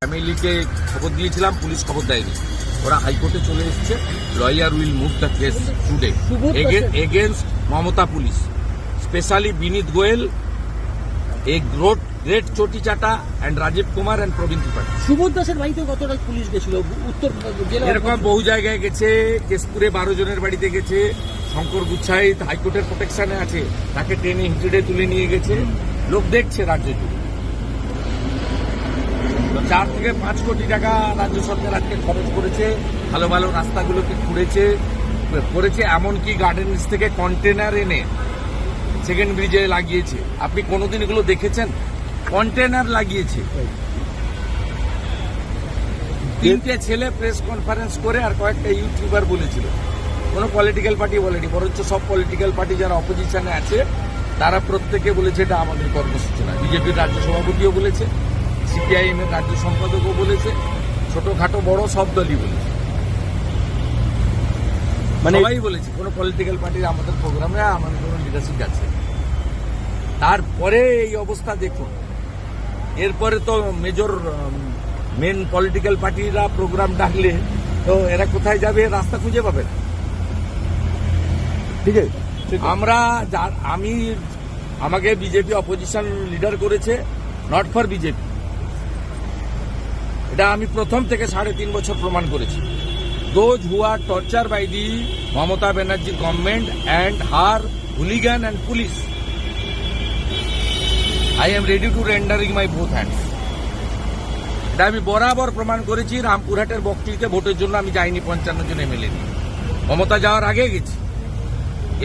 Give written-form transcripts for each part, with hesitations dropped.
ফ্যামিলিকে খবর দিয়েছিলাম, পুলিশ খবর দেয়নি। ওরা হাইকোর্টে চলে এসছে। Lawyer will move the case today against Mamata police, specially Vineet Goyal, a great চটি চাটা অ্যান্ড রাজীব কুমার অ্যান্ড প্রবীণ ত্রিপাঠী। সুবোধ দাসের বাড়িতে কতটা পুলিশ গেছিল? উত্তর জেলা এরকম বহু জায়গায় গেছে। কেশপুরে 12 জনের বাড়িতে গেছে। শঙ্কর গুচ্ছাই হাইকোর্টের প্রোটেকশনে আছে, তাকে ট্রেনে হিঁচড়ে তুলে নিয়ে গেছে। লোক দেখছে রাজ্য জুড়ে। 4 থেকে 5 কোটি টাকা রাজ্য সরকার আজকে খরচ করেছে, ভালো ভালো রাস্তাগুলোকে করেছে। এমনকি গার্ডেন্স থেকে কন্টেনার এনে সেকেন্ড ব্রিজে লাগিয়েছে। আপনি কোনোদিন এগুলো দেখেছেন? কন্টেনার লাগিয়েছে। 3টে ছেলে প্রেস কনফারেন্স করে আর কয়েকটা ইউটিউবার বলেছিল। কোনো পলিটিক্যাল পার্টি বলেনি, বরঞ্চ সব পলিটিক্যাল পার্টি যারা অপোজিশনে আছে তারা প্রত্যেকে বলেছে এটা আমাদের কর্মসূচি না। বিজেপির রাজ্য সভাপতিও বলেছে, সিপিআইএম এর রাজ্য সম্পাদকও বলেছে, ছোটখাটো বড় সব দলই বলেছে, মানে সবাই বলেছে কোনো পলিটিক্যাল পার্টির আমাদের প্রোগ্রামে আমাদের কোনো লিডারশিপ আছে। তারপরে এই অবস্থা দেখুন। এরপরে তো মেন পলিটিক্যাল পার্টিরা প্রোগ্রাম ডাকলে তো এরা কোথায় যাবে? রাস্তা খুঁজে পাবে না। ঠিক আছে, আমাকে বিজেপি অপোজিশন লিডার করেছে, নট ফর বিজেপি। এটা আমি প্রথম থেকে 3.5 বছর প্রমাণ করেছি। Those who are tortured by the Mamata Banerjee government and her hooligan and police, I am ready to rendering my both hands. এটা আমি বরাবর প্রমাণ করেছি। রামপুরহাটের বকটিতে ভোটের জন্য আমি যাইনি 55 জন এমএলএ নিয়ে, মমতা যাওয়ার আগে গেছি।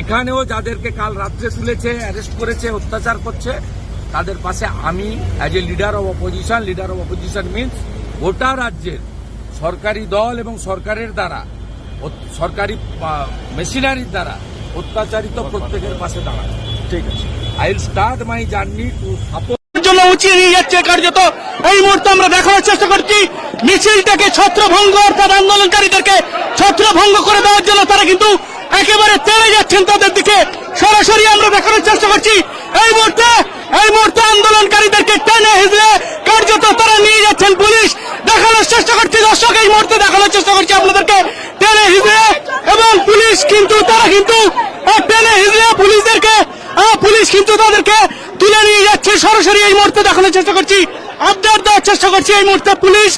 এখানেও যাদেরকে কাল রাত্রে তুলেছে, অ্যারেস্ট করেছে, অত্যাচার করছে, তাদের পাশে আমি as a leader of opposition means গোটা রাজ্যের সরকারি দল এবং সরকারের দ্বারা, সরকারি মেশিনারির দ্বারা অত্যাচারিত প্রত্যেকের পাশে দাঁড়ানো। ঠিক আছে, I will start my journey to support জন্য উঁচিয়ে নিয়ে যাচ্ছে কার্যত। এই মুহূর্তে আমরা দেখানোর চেষ্টা করছি মিছিলটাকে ছত্রভঙ্গ, অর্থাৎ আন্দোলনকারীদেরকে ছত্রভঙ্গ করে দেওয়ার জন্য তারা কিন্তু একেবারে তেড়ে যাচ্ছেন তাদের দিকে। সরাসরি আমরা দেখানোর চেষ্টা করছি এই মুহূর্তে আন্দোলনকারীদেরকে টেনে হিজড়ে কার্যত তারা নিয়ে যাচ্ছেন পুলিশ। দেখানোর চেষ্টা করছি দর্শক, এই মুহূর্তে দেখানোর চেষ্টা করছি আপনাদেরকে টেনে হিজড়ে, এবং পুলিশ কিন্তু টেনে হিজড়ে পুলিশ কিন্তু তাদেরকে তুলে নিয়ে যাচ্ছে। সরাসরি এই মুহূর্তে দেখানোর চেষ্টা করছি, আপডেট দেওয়ার চেষ্টা করছি এই মুহূর্তে পুলিশ।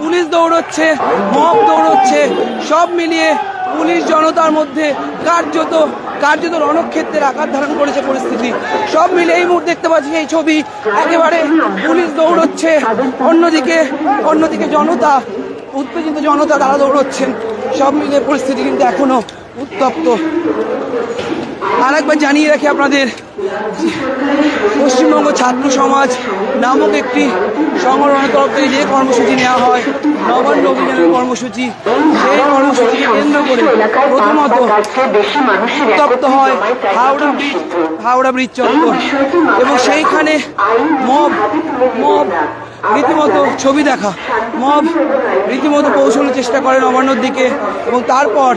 পুলিশ দৌড়চ্ছে, মব দৌড়চ্ছে, সব মিলিয়ে পুলিশ জনতার মধ্যে কার্যত রণক্ষেত্রের আকার ধারণ করেছে পরিস্থিতি। সব মিলে এই মুহূর্তে দেখতে পাচ্ছি এই ছবি, একেবারে পুলিশ দৌড়চ্ছে, অন্যদিকে জনতা, উত্তেজিত জনতা তারা দৌড়চ্ছেন। সব মিলে পরিস্থিতি কিন্তু এখনো উত্তপ্ত। আর একবার জানিয়ে রাখি আপনাদের, পশ্চিমবঙ্গ ছাত্র সমাজ নামক একটি সংগঠনের তরফ থেকে যে কর্মসূচি নেওয়া হয়, নবান্ন অভিযানের কর্মসূচি, সেই কর্মসূচিকে কেন্দ্র করে প্রথমত উত্তপ্ত হয় হাওড়া ব্রিজ চত্বর, এবং সেইখানে মব রীতিমতো ছবি দেখা, মব রীতিমতো পৌঁছানোর চেষ্টা করে নবান্নর দিকে, এবং তারপর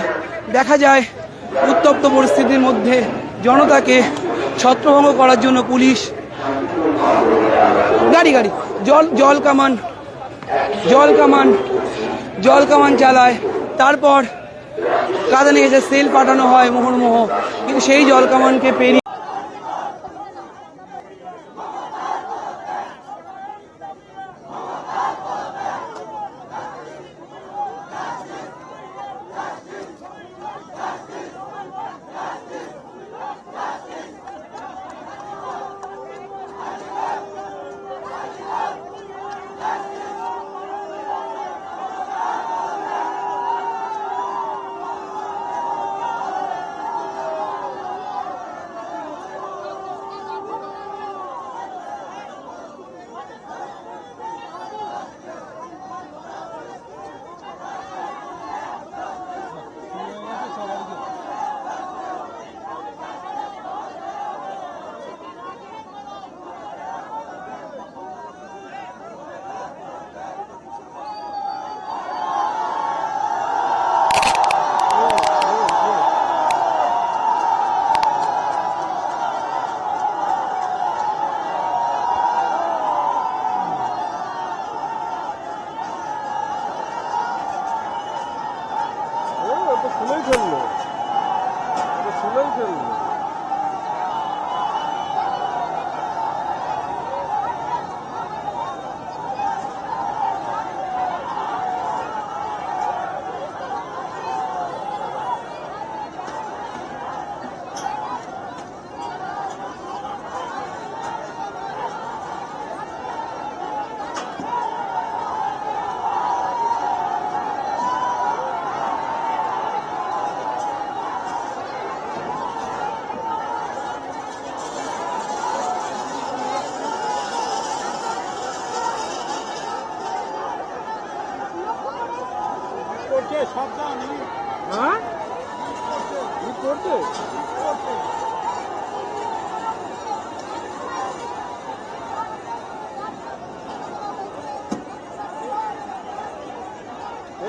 দেখা যায় উত্তপ্ত পরিস্থিতির মধ্যে জনতাকে ছত্রভঙ্গ করার জন্য পুলিশ গাড়ি জল কামান চালায়। তারপর কাঁদানে এসে সেল পাঠানো হয় মুহুর্মুহ, কিন্তু সেই জল কামানকে পেরিয়ে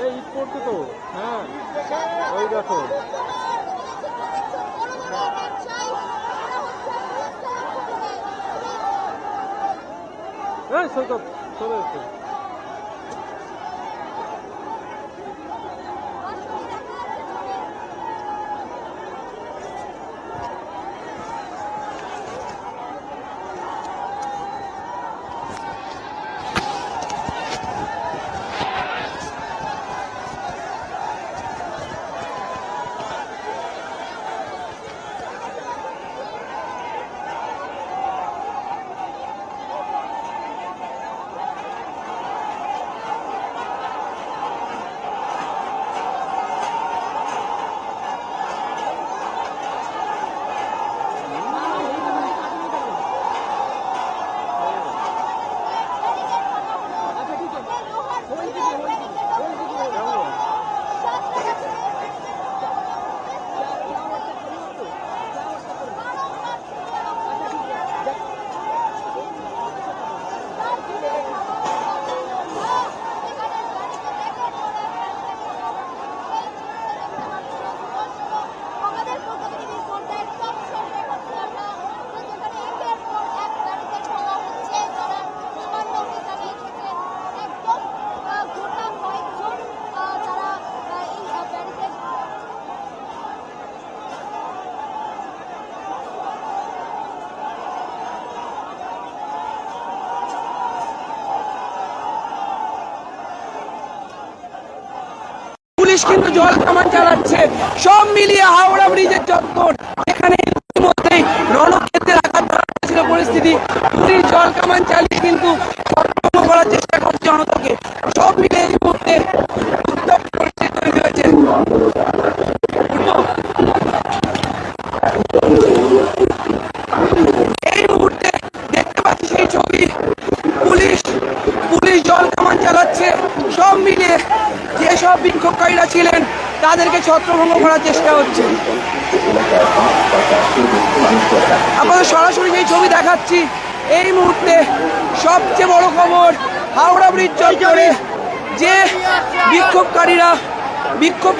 এই ঈদ করতে তো হ্যাঁ ওই দেখো এই সৈকত চলে এসছে পুলিশ কিন্তু জল কামান চালাচ্ছে সব মিলিয়ে হাওড়া ব্রিজের চত্বর এখানে ইতিমধ্যেই রণক্ষেত্রের আঘাত ছিল পরিস্থিতি পুলিশ জল কামান চালিয়ে কিন্তু সম্পন্ন করার চেষ্টা করছে জনতাকে সব মিলিয়ে এই মুহূর্তে উত্তপ্ত পরিস্থিতি তৈরি হয়েছে এই মুহূর্তে দেখতে পাচ্ছি সেই ছবি পুলিশ জল কামান চালাচ্ছে সব মিলিয়ে যেসব বিক্ষোভকারীরা ছিলেন তাদেরকে ছত্রভঙ্গ করার চেষ্টা হচ্ছে আপনাদের সরাসরি যেই ছবি দেখাচ্ছি এই মুহূর্তে সবচেয়ে বড় খবর হাওড়া ব্রিজ চত্বরে যে বিক্ষোভকারীরা বিক্ষোভ